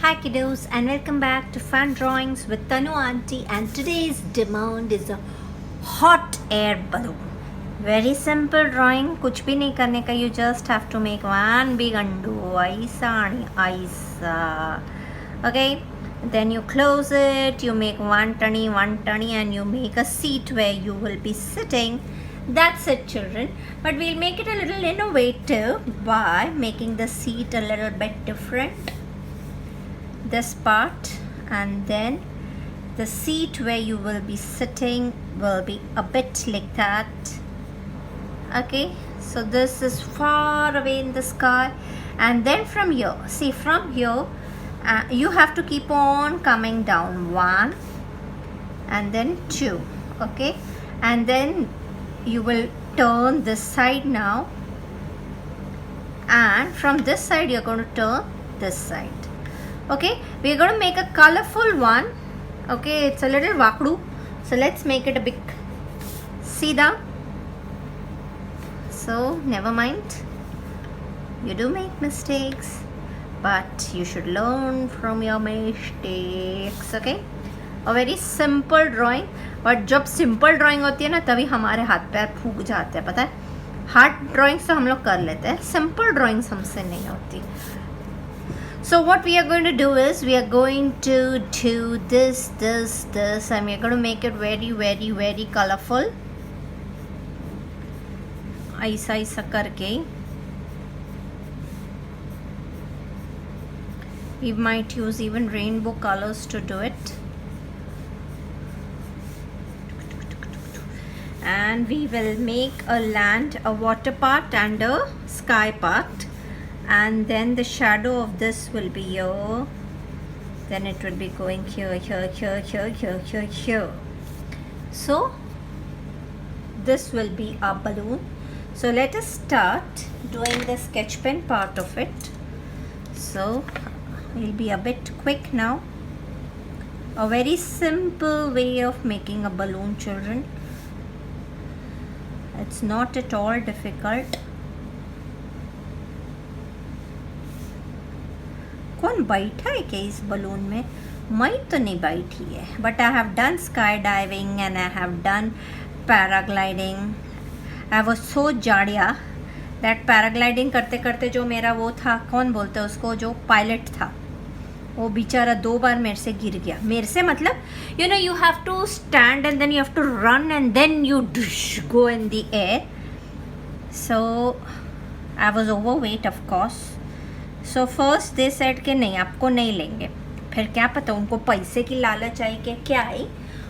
Hi kiddos and welcome back to Fun Drawings with Tanu Auntie, and today's demand is a hot air balloon. Very simple drawing, कुछ भी नहीं करने का. You just have to make one big undo. ऐसा आणि ऐसा. Okay, then you close it, you make one tiny and you make a seat where you will be sitting. That's it, children. But we'll make it a little innovative by making the seat a little bit different. This part, and then the seat where you will be sitting will be a bit like that. Okay, so this is far away in the sky, and then from here, see, from here you have to keep on coming down. 1 and then 2. Okay, and then you will turn this side now, and from this side you're going to turn this side. Okay, we're going to make a colorful one. Okay, it's a little wakdu, so let's make it a big sida. So never mind, you do make mistakes, but you should learn from your mistakes. Okay, a very simple drawing. but जब simple drawing होती है ना, तभी हमारे हाथ पैर फूक जाते हैं, पता है. हार्ड ड्राइंग्स तो हम लोग कर लेते हैं, सिंपल ड्राइंग्स हमसे नहीं होती. So what we are going to do is we are going to do this, and we are going to make it very colorful. ऐसा ऐसा करके. We might use even rainbow colors to do it. And we will make a land, a water part and a sky part. And then the shadow of this will be here, then it will be going here. So this will be our balloon. So let us start doing the sketch pen part of it. So we'll be a bit quick now. A very simple way of making a balloon, children. It's not at all difficult. कौन बैठा है क्या इस balloon में? मैं तो नहीं बैठी है. But I have done sky diving and I have done paragliding. I was so जाड़िया दैट पैराग्लाइडिंग करते करते जो मेरा वो था, कौन बोलते हैं उसको, जो पायलट था, वो बेचारा 2 बार मेरे से गिर गया. मेरे से मतलब you know, you have to stand and then you have to run and then you go in the air. So I was overweight of course. So first they said कि नहीं, आपको नहीं लेंगे. फिर क्या पता उनको पैसे की लालच आई कि क्या आई,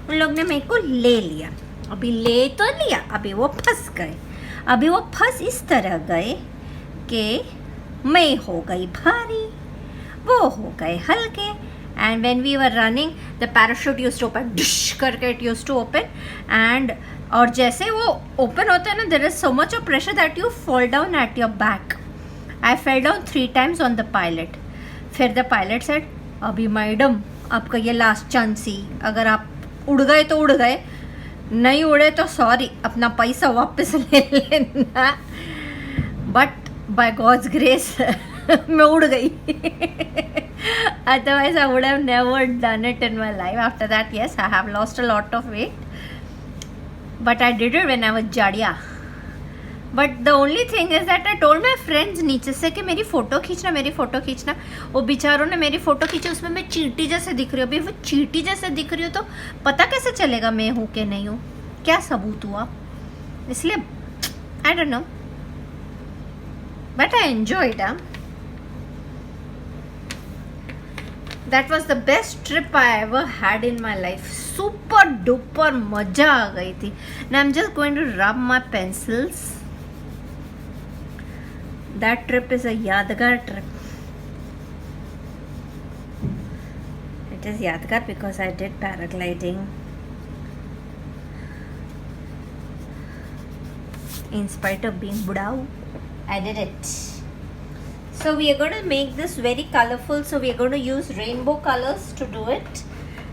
उन लोग ने मेरे को ले लिया. अभी ले तो लिया, अभी वो फंस गए. अभी वो फंस इस तरह गए कि मैं हो गई भारी, वो हो गए हल्के. And when we were running the parachute used to open, डिश करके it used to open. And और जैसे वो ओपन होता है ना, there is so much of pressure that you fall down at your back. I fell down 3 times on the pilot. फिर the pilot said, अभी मैडम आपका ये लास्ट चांस ही, अगर आप उड़ गए तो उड़ गए, नहीं उड़े तो सॉरी, अपना पैसा वापस ले लेना. बट बाय गॉड्स ग्रेस मैं उड़ गई. Otherwise I would have never done it in my life. After that, yes, I have lost a lot of weight, but I did it when I was jadiya. But the only thing is that I told my friends नीचे से कि मेरी photo खींचना. वो बेचारों ने मेरी photo खींची, उसमें मैं चींटी जैसे दिख रही हूँ. अभी वो चींटी जैसे दिख रही हूँ तो पता कैसे चलेगा मैं हूँ कि नहीं हूँ? क्या सबूत हुआ? इसलिए I don't know, but I enjoyed. That was the best trip I ever had in my life. Super duper मज़ा आ गई थी. ना I am just going to rub my pencils. That trip is a yadgar trip. It is yadgar because I did paragliding. In spite of being budao, I did it. So we are going to make this very colorful. So we are going to use rainbow colors to do it.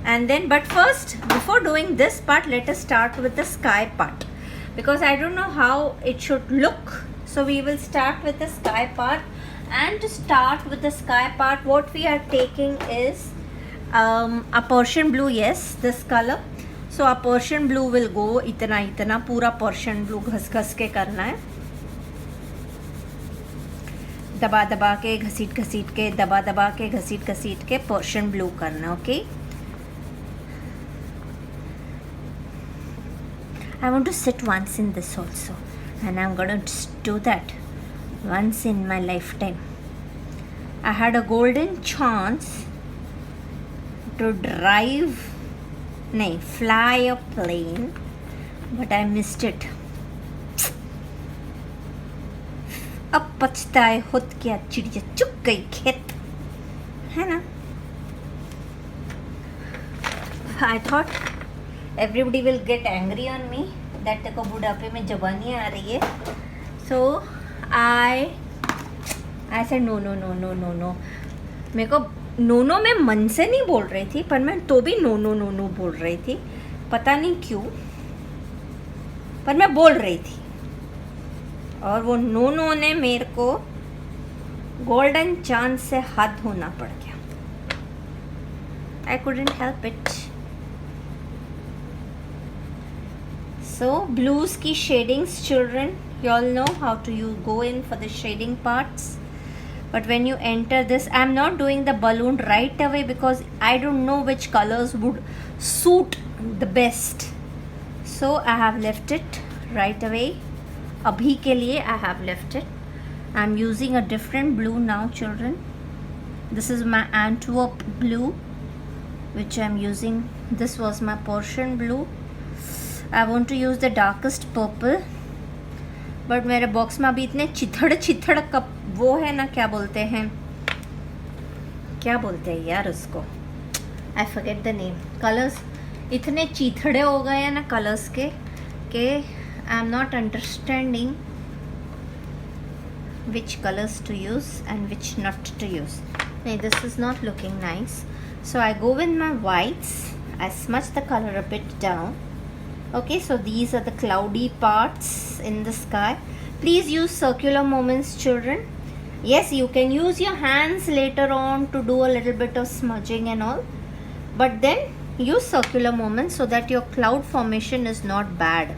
And then, but first, before doing this part, let us start with the sky part, because I don't know how it should look. So we will start with the sky part, And to start with the sky part, what we are taking is a Persian blue. Yes, this color. So a Persian blue will go इतना इतना पूरा Persian blue घस घस के करना है, दबा दबा के घसीट घसीट के, दबा दबा के घसीट घसीट के Persian blue करना. Okay, I want to sit once in this also, and I'm going to do that once in my lifetime. I had a golden chance to fly a plane, but I missed it. अब पछताए खुद क्या, चिड़िया चुग गई खेत, है ना. I thought everybody will get angry on me that तेको बुढ़ापे में जवानी आ रही है. So I said no. मेरे को नो मैं मन से नहीं बोल रही थी, पर मैं तो भी नो बोल रही थी, पता नहीं क्यों, पर मैं बोल रही थी. और वो नो ने मेरे को गोल्डन चांस से हाथ धोना पड़ गया. I couldn't help it. So blues की shadings, children, you all know how to go in for the shading parts. But when you enter this, I am not doing the balloon right away because I don't know which colors would suit the best. So I have left it right away. Abhi ke liye I have left it. I am using a different blue now, children. This is my Antwerp blue, which I am using. This was my Persian blue. I want to use the darkest purple. But मेरे box में अभी इतने चिथड़ cup वो है ना, क्या बोलते हैं यार उसको, I forget the name. Colours इतने चिथड़े हो गए हैं ना कलर्स के I am not understanding which colours to use and which not to use. नहीं, this is not looking nice. So I go with my whites. I smudge the colour a bit down. Okay, so these are the cloudy parts in the sky. Please use circular movements, children. Yes, you can use your hands later on to do a little bit of smudging and all, but then use circular movements so that your cloud formation is not bad.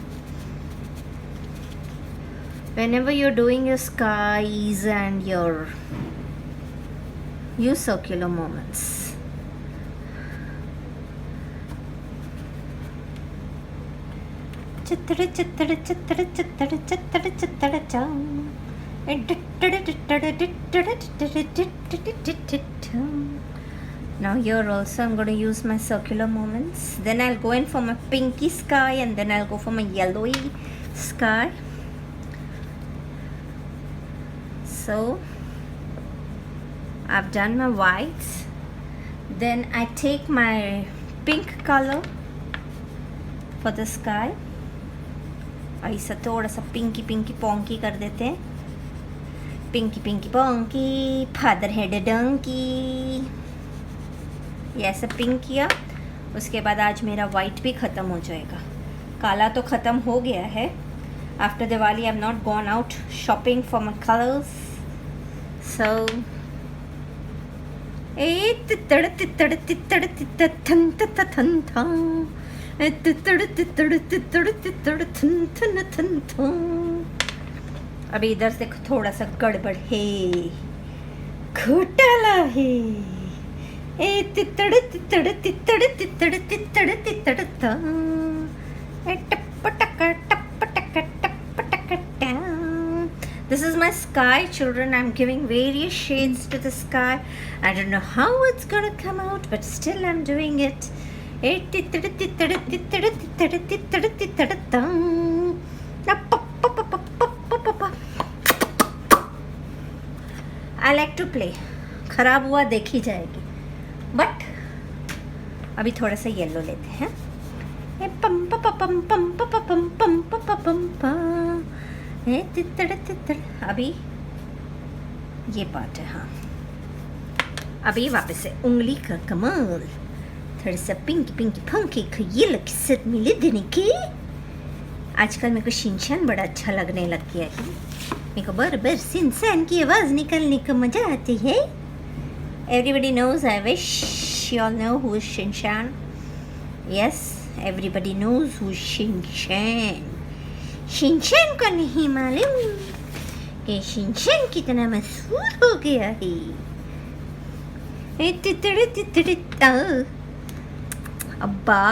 Whenever you're doing your skies and use circular movements. चित्तड़ चित्तड़ चित्तड़ चित्तड़ चित्तड़ चित्तड़ चा. Now here also I'm going to use my circular movements. Then I'll go in for my pinky sky, and then I'll go for my yellowy sky. So I've done my whites. Then I take my pink color for the sky. ऐसा थोड़ा सा Pinky ponky कर देते हैं. Pinky ponky, father had donkey. ये ऐसा pink किया. उसके बाद आज मेरा वाइट भी ख़त्म हो जाएगा. काला तो ख़त्म हो गया है. After Diwali I am not gone out shopping for my colours. So तित्तड़ तित्तड़ तित्तड़ तित्तड़ थन थन था. अभी इधर से थोड़ा सा गड़बड़ है, घोटाला है. तित्तड़ तित्तड़ तित्तड़ तित्तड़ तित्तड़ तित्तड़ था. टप टक टप. This is my sky, children. I'm giving various shades to the sky. I don't know how it's gonna come out, but still I'm doing it. I like to play. खराब हुआ देखी जाएगी, बट अभी थोड़ा सा येलो लेते हैं. अभी ये पार्ट है. हाँ, अभी वापस से उंगली का कमाल. थोड़ा सा पिंकी फंकी खियल किसत मिले देने की. आजकल मेरे को शिनचैन बड़ा अच्छा लगने लग गया है। मेरे को बार बार शिनचैन की आवाज़ निकलने का मज़ा आती है। Everybody knows, I wish you all know who is Shinchan. Yes, everybody knows who is Shinchan. Shinchan को नहीं मालूम कि शिनचैन कितना मशहूर हो गया है। अब्बा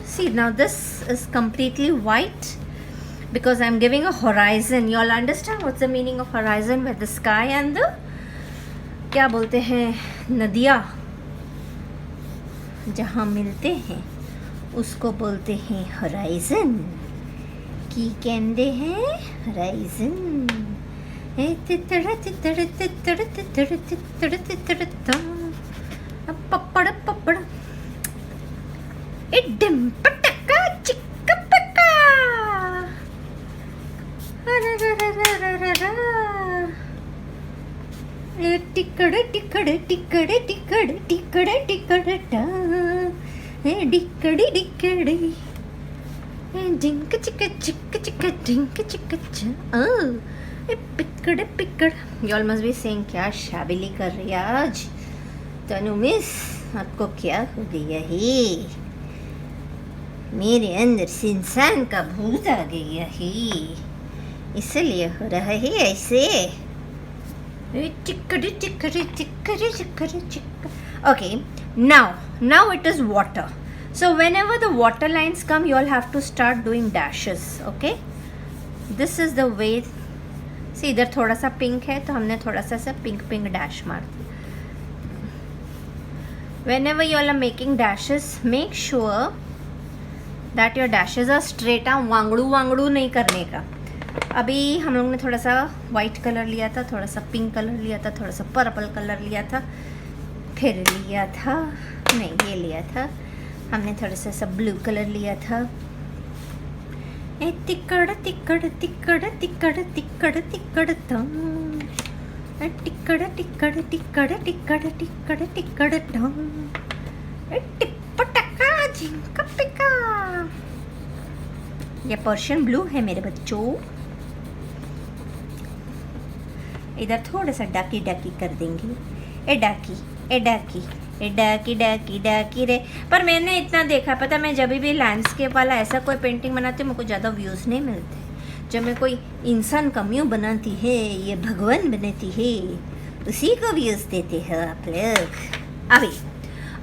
see, now this is completely white because I'm giving a horizon. You all understand what's the meaning of horizon? Where the sky and the क्या बोलते हैं, नदियाँ जहाँ मिलते हैं उसको बोलते हैं horizon। की कहते हैं horizon। पपड़ पपड़ इडम पटका चिक्का पका टिकड़ टिकड़ टिकड़ टिकड़ टिकड़ टिकड़ डिकड़ी डिकड़ी जिंक चिक चिक चिक जिंक चिक पिकड़ पिकड़। You all must be saying क्या शाबिली कर रही है आज तनु मिस, आपको क्या हो गया है? मेरे अंदर शिनचैन का भूत आ गया है, इसलिए हो रहा है ऐसे। Okay, now it is water. So whenever the water lines come, you all have to start doing dashes. Okay, this is the way. See, इधर थोड़ा सा पिंक है तो हमने थोड़ा सा पिंक डैश मार दिया। Whenever you all are making dashes, make sure that your dashes are straight. Wangdu नहीं करने का। अभी हम लोग ने थोड़ा सा वाइट कलर लिया था, थोड़ा सा पिंक कलर लिया था, थोड़ा सा पर्पल कलर लिया था, फिर लिया था, नहीं ये लिया था, हमने थोड़ा सा ब्लू कलर लिया था। तिकड़ तिकड़ तिकड़ तिकड़ तिकड़ तिकड़ तम टिकड़ टिकड़ टिकड़ टिकड़ टिकड़ टिकड़ टम टिपटका झिंका पिका। ये पर्शियन ब्लू है मेरे बच्चों। इधर थोड़ा सा डाकी डाकी कर देंगे। ए डाकी ए डाकी ए डाकी डाकी डाकी रे। पर मैंने इतना देखा, पता मैं जब भी लैंडस्केप वाला ऐसा कोई पेंटिंग बनाती हूँ, मेरे को ज़्यादा व्यूज़ नहीं मिलते। जब मैं कोई इंसान का म्यू बनाती है, ये भगवान बनाती है, उसी को व्यूज़ देते हैं आप लोग।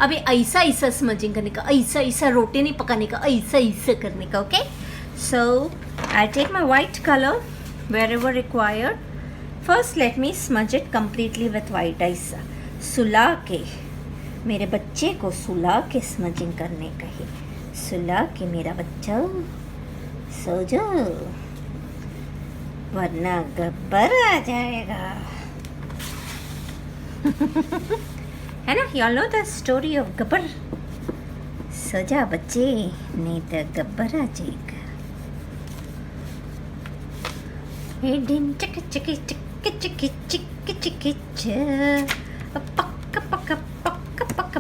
अभी ऐसा स्मजिंग करने का, ऐसा रोटी नहीं पकाने का, ऐसा करने का। Okay, so I take my white colour wherever required. First let me smudge it completely with white. ऐसा सुला के, मेरे बच्चे को सुला के स्मजिंग करने का है। सुला के मेरा बच्चा सो जाओ, वरना गब्बर आ जाएगा। है ना, you all know the story of Gabbar. सो जा बच्चे, नहीं तो गब्बर आ जाएगा। डिन चिक चिक चिक चिक चिक चिक च पक पक पक पक पक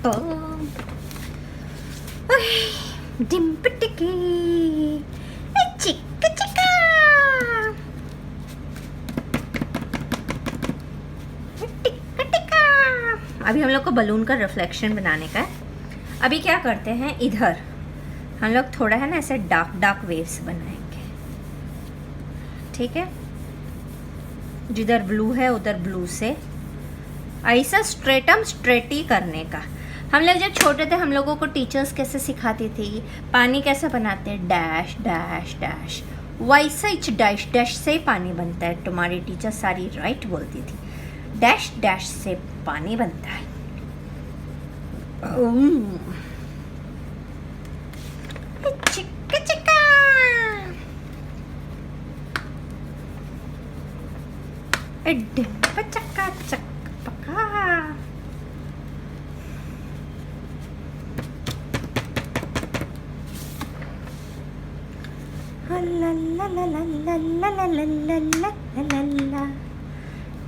पक डिम्पटिकी चिक चिका। अभी हम लोग को बलून का रिफ्लेक्शन बनाने का है। अभी क्या करते हैं, इधर हम लोग थोड़ा है ना ऐसे डार्क वेव्स बनाएंगे। ठीक है, जिधर ब्लू है उधर ब्लू से ऐसा स्ट्रेट ही करने का। हम लोग जब छोटे थे, हम लोगों को टीचर्स कैसे सिखाती थी, पानी कैसे बनाते हैं, डैश डैश डैश, वैसा ही डैश डैश से पानी बनता है। तुम्हारी टीचर सारी राइट बोलती थी, डैश डैश से पानी बनता है। चिक्का चिक्का चक्का चक पका। ला ला ला ला ला ला ला ला ला ला ला ला।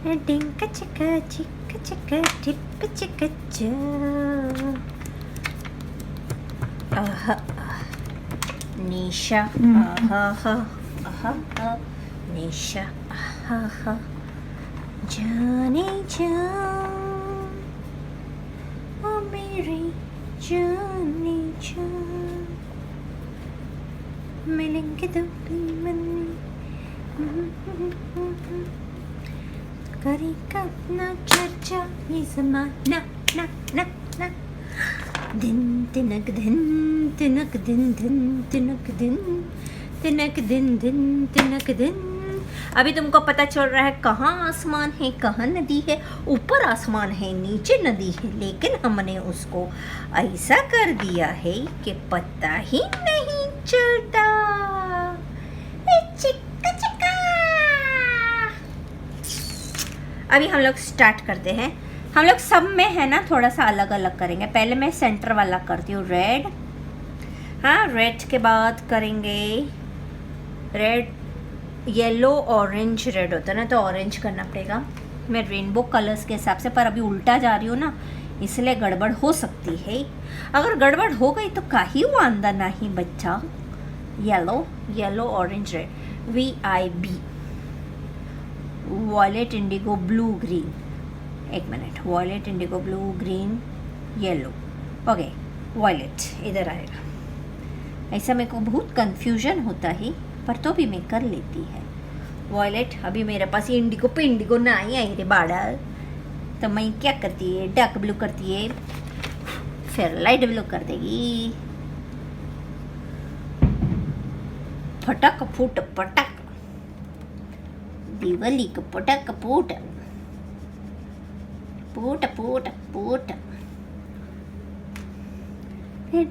डिंक चिका चिक चिका टिप चिका चो। आहा निशा आहा आहा निशा आहा जाने जा ओ मेरी जाने जा मिलेंगे तो करेगा अपना चर्चा ये ज़माना ना ना ना दिन तिनक दिन तिनक दिन दिन तिनक दिन तिनक दिन दिन तिनक दिन। अभी तुमको पता चल रहा है कहाँ आसमान है कहाँ नदी है। ऊपर आसमान है नीचे नदी है, लेकिन हमने उसको ऐसा कर दिया है कि पता ही नहीं चलता। चिक्का चिक्का। अभी हम लोग स्टार्ट करते हैं। हम लोग सब में है ना थोड़ा सा अलग अलग करेंगे। पहले मैं सेंटर वाला करती हूँ रेड। हाँ, रेड के बाद करेंगे रेड येलो ऑरेंज रेड होता है ना, तो ऑरेंज करना पड़ेगा। मैं रेनबो कलर्स के हिसाब से, पर अभी उल्टा जा रही हूँ ना, इसलिए गड़बड़ हो सकती है। अगर गड़बड़ हो गई तो काहे वांदा नहीं बच्चा। Yellow yellow orange red VIB violet indigo blue green. एक minute, violet indigo blue green yellow. Okay, violet इधर आएगा। ऐसा मेरे को बहुत कंफ्यूजन होता है, पर तो भी मैं कर लेती है। वॉयलेट अभी मेरे पास इंडिगो पे इंडिगो ना ही आई रे बाड़ा, तो मैं क्या करती है डार्क ब्लू करती है, फिर लाइट ब्लू कर देगी। फटक फूट पटक दिवाली को पटक फूट फूट फूट फूट।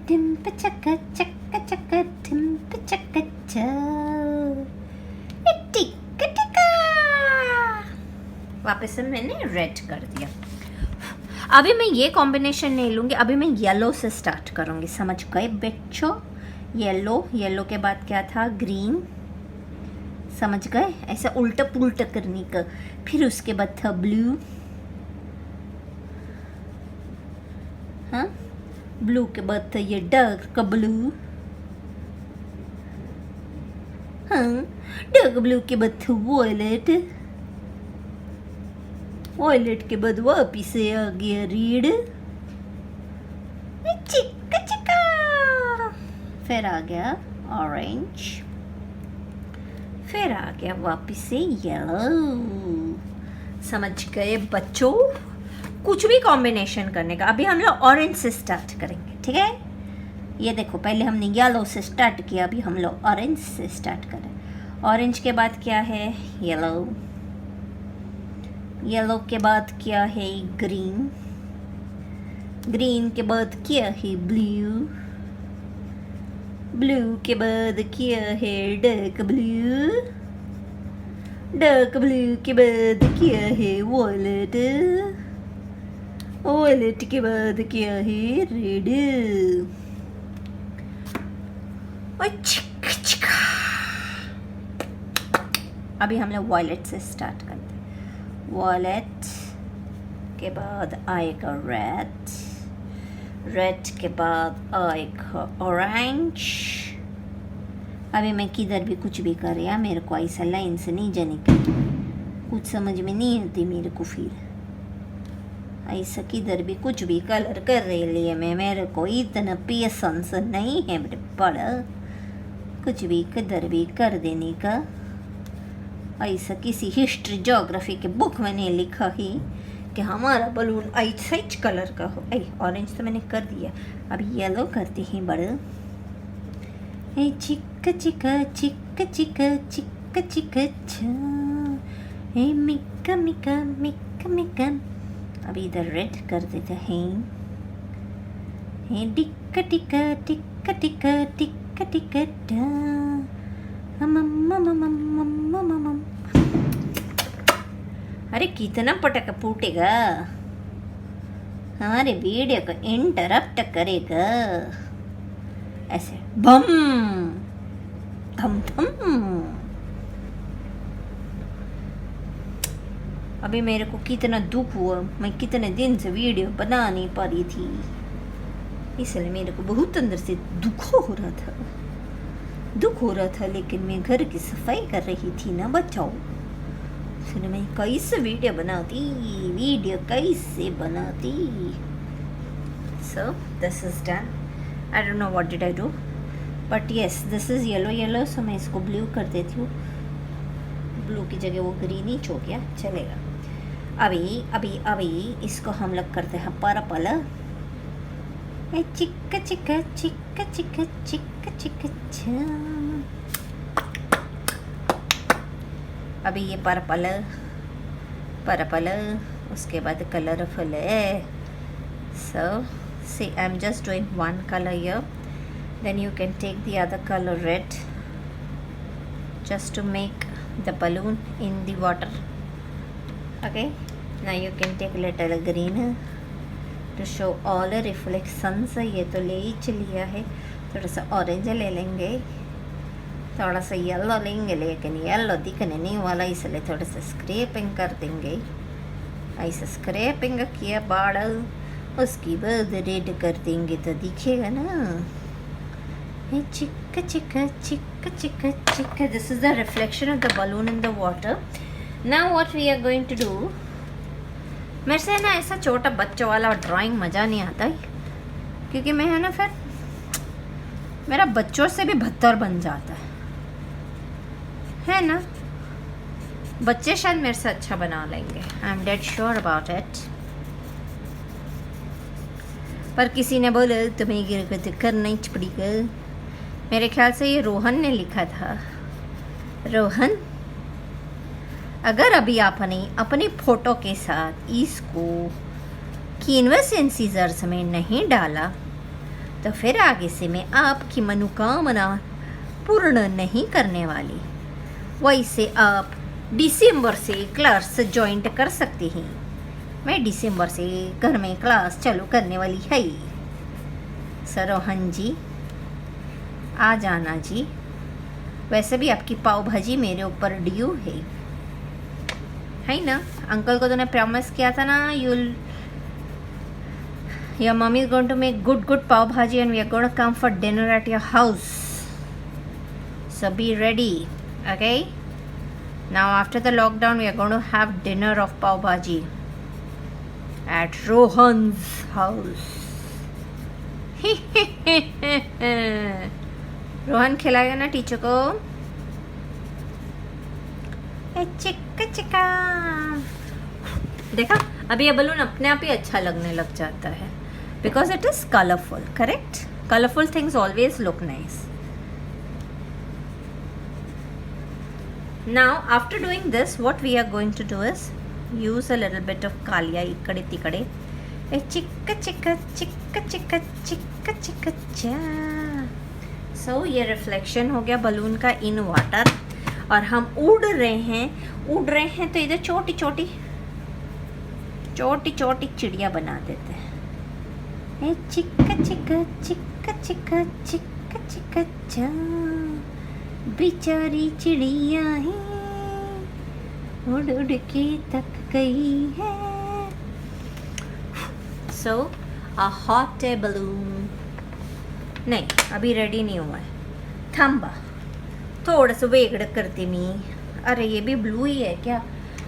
डिम्प चक चक चक डिम्प चक टिक टिका। वापस से मैंने रेड कर दिया। अभी मैं ये कॉम्बिनेशन नहीं लूँगी, अभी मैं येलो से स्टार्ट करूँगी। समझ गए बच्चों? येलो, येलो के बाद क्या था ग्रीन, समझ गए? ऐसा उल्टा पुल्टा करने का। फिर उसके बाद था ब्लू। हाँ, ब्लू के बाद था ये डार्क ब्लू। हाँ, डार्क ब्लू के बाद था वॉयलेट। वॉयलेट के बाद वापिस से आ गया रेड। चिक्का चिक्का। फिर आ गया ऑरेंज, फिर आ गया वापिस से येलो। समझ गए बच्चों? कुछ भी कॉम्बिनेशन करने का। अभी हम लोग ऑरेंज से स्टार्ट करेंगे, ठीक है? ये देखो, पहले हमने येलो से स्टार्ट किया, अभी हम लोग ऑरेंज से स्टार्ट करें। ऑरेंज के बाद क्या है? येलो। येलो के बाद क्या है? ग्रीन। ग्रीन के बाद क्या है? ब्लू। ब्लू के बाद क्या है? Dark blue. डार्क ब्लू के बाद क्या है? वॉयलेट। वॉयलेट के बाद क्या है? रेड। अभी हम लोग वॉयलेट से स्टार्ट करते हैं। वॉयलेट के बाद आएगा रेड। रेड के बाद आएगा ऑरेंज। अभी मैं किधर भी कुछ भी कर रहा, मेरे को ऐसा लाइन से नहीं जाने की, कुछ समझ में नहीं आती मेरे को। फिर ऐसा किधर भी कुछ भी कलर कर रही लिए मैं, मेरे को इतना पेशेंस नहीं है मेरे बड़ा, कुछ भी किधर भी कर देने का। ऐसा किसी हिस्ट्री ज्योग्राफी के बुक में नहीं लिखा ही कि हमारा बलून ऐसा ही कलर का हो। ऑरेंज तो मैंने कर दिया, अभी येलो करते हैं बड़ा। चिक्का चिक्का चिक्का चिक्का चिक्का चिक्का छा, मिक्का मिक्का मिक्का मिक्का। अभी इधर रेड कर देते हैं। टिक्का टिक्का टिक्का टिक्का टिक्का टिक्का टा। अरे कितना पटक फूटेगा, हमारे वीडियो को इंटरप्ट करेगा ऐसे बम धम धम। अभी मेरे को कितना दुख हुआ, मैं कितने दिन से वीडियो बना नहीं पा रही थी, इसलिए मेरे को बहुत अंदर से दुख हो रहा था। लेकिन मैं घर की सफाई कर रही थी ना बचाओ, फिर मैं कैसे वीडियो कैसे बनाती। So this is done. I don't know what did I do, but yes this is yellow, so मैं इसको ब्लू कर देती हूँ। ब्लू की जगह वो ग्रीन ही हो गया, चलेगा। अभी इसको हम लोग करते हैं पर्पल। चिक्का चिक्का चिक्का चिक्का चिक्का चिक्का चा। अभी ये पर्पल, उसके बाद कलरफुल है। सो see, I'm just doing one color here, then you can take the other color red just to make the balloon in the water. Okay, now you can take little green to show all the reflections. ये तो ले ही लिया है, थोड़ा सा orange ले लेंगे, थोड़ा सा येलो लेंगे, लेकिन येलो दिखने नहीं वाला, इसलिए थोड़ा सा स्क्रैपिंग कर देंगे। ऐसा स्क्रैपिंग किया बाड़ल, उसकी बाद रेड कर देंगे तो दिखेगा ना। चिक्का चिक्का चिक्का चिक्का चिक्का। This is the reflection of the balloon in the water. Now what we are going to do, मेरे से ना ऐसा छोटा बच्चों वाला ड्राइंग मज़ा नहीं आता है, क्योंकि मैं है ना फिर मेरा बच्चों से भी बदतर बन जाता है ना। बच्चे शायद मेरे से अच्छा बना लेंगे, I am dead sure about it. पर किसी ने बोला तुम्हें गिर करना ही पड़ेगा। मेरे ख्याल से ये रोहन ने लिखा था। रोहन, अगर अभी आपने अपनी फ़ोटो के साथ इसको कैनवस एंड सीजर्स में नहीं डाला तो फिर आगे से मैं आपकी मनोकामना पूर्ण नहीं करने वाली। वैसे आप दिसंबर से क्लास ज्वाइंट कर सकते हैं। मैं दिसंबर से घर में क्लास चालू करने वाली है। सरोहन जी आ जाना जी। वैसे भी आपकी पाव भाजी मेरे ऊपर ड्यू है ना। अंकल को तूने प्रॉमिस किया था ना, your mummy is going to make good pav bhaji and we are going to come for dinner at your house, so be ready. Okay, now after the lockdown we are going to have dinner of pav bhaji at Rohan's house. Rohan खिलाएगा ना teacher को। चिक्का चिक्का। देखा, अभी ये balloon अपने आप ही अच्छा लगने लग जाता है, because it is colourful. Correct, colourful things always look nice. Now after doing this, what we are going to do is use a little bit of कालिया इकड़े तिकड़े। चिक्का चिक्का चिक्का चिक्का चिक्का चिक्का चा। सो ये रिफ्लेक्शन हो गया बलून का इन वाटर, और हम उड़ रहे हैं तो इधर छोटी छोटी चिड़िया बना देते हैं। चिक्का चिक्का चिक्का चिक्का चिक्का चिक्का चा। बेचारी चिड़िया है उड़ उड़ के तक गई है। सो अ हॉट एयर बलून। नहीं, अभी रेडी नहीं हुआ है, थांबा थोड़ा सा वेगड़ करती मी। अरे ये भी ब्लू ही है क्या?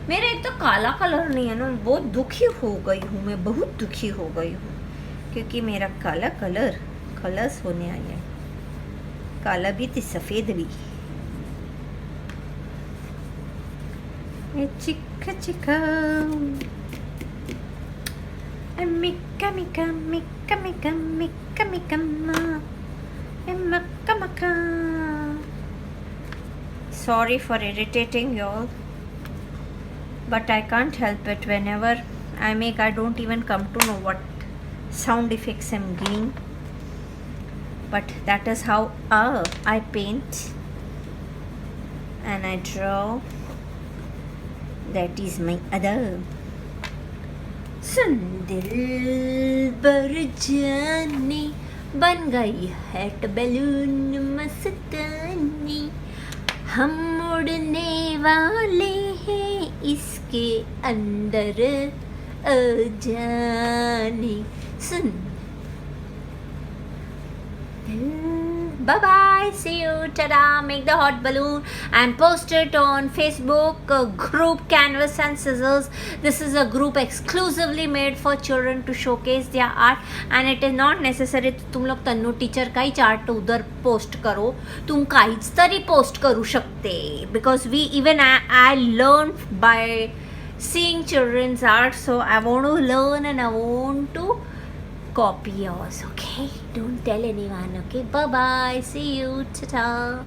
मेरा एक तो काला कलर नहीं है ना, बहुत दुखी हो गई हूँ मैं, बहुत दुखी हो गई हूँ, क्योंकि मेरा काला कलर्स होने आई है। काला भी तो सफ़ेद भी। चिक्का चिक्का मिक्का मिक्का मिक्का मिक्का मिक्का मिक्का मक्का मक्का। Sorry for irritating you all, but I can't help it. Whenever I make, I don't even come to know what sound effects I'm giving, but that is how I paint and I draw. That is my other. सुन दिल बर जाने बन गई hat balloon मस्तानी, हम उड़ने वाले हैं इसके अंदर जाने सुन. Bye bye. See you. Ta-da. Make the hot balloon and post it on Facebook group Canvas and Scissors. This is a group exclusively made for children to showcase their art, and it is not necessary तुम लोग Tannu teacher का ही chart उधर post करो. तुम काहीच तरी post करू शकते, because we even I learned by seeing children's art, so I want to learn and I want to copy yours. Okay, don't tell anyone. Okay, bye bye, see you, ta-ta.